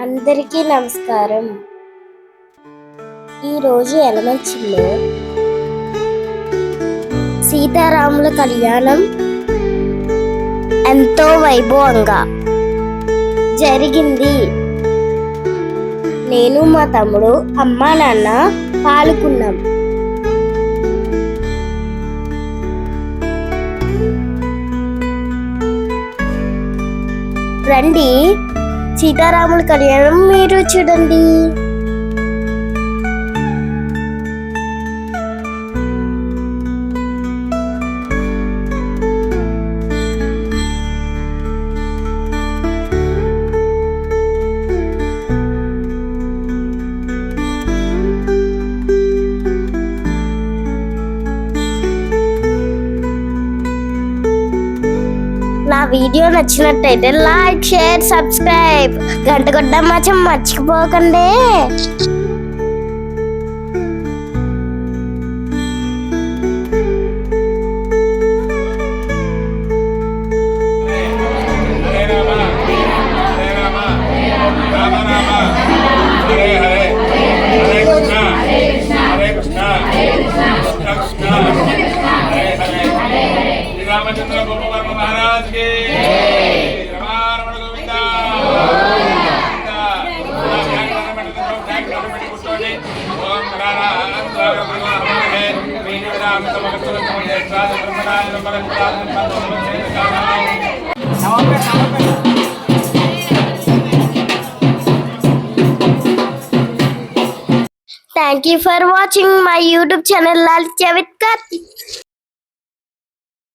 అందరికీ నమస్కారం. ఈరోజు ఎలమంచిలో సీతారాముల కళ్యాణం ఎంతో వైభవంగా జరిగింది. నేను మా తమ్ముడు అమ్మా నాన్న పాల్గొన్నాం. రండి, సీతారాముల కళ్యాణం మీరు చూడండి. నా వీడియో నచ్చినట్టయితే లైక్, షేర్, సబ్స్క్రైబ్, గంట కొట్టడం మాత్రం మర్చిపోకండి. रामचंद्र गोपवर्मा महाराज के रमारमण गोविंदा ओम नरारा अंतराग ब्रह्मणे वीर राम समगतम समयत्राद ब्रह्मणाय नमः Thank you for watching my YouTube channel Lalitya with Karthik.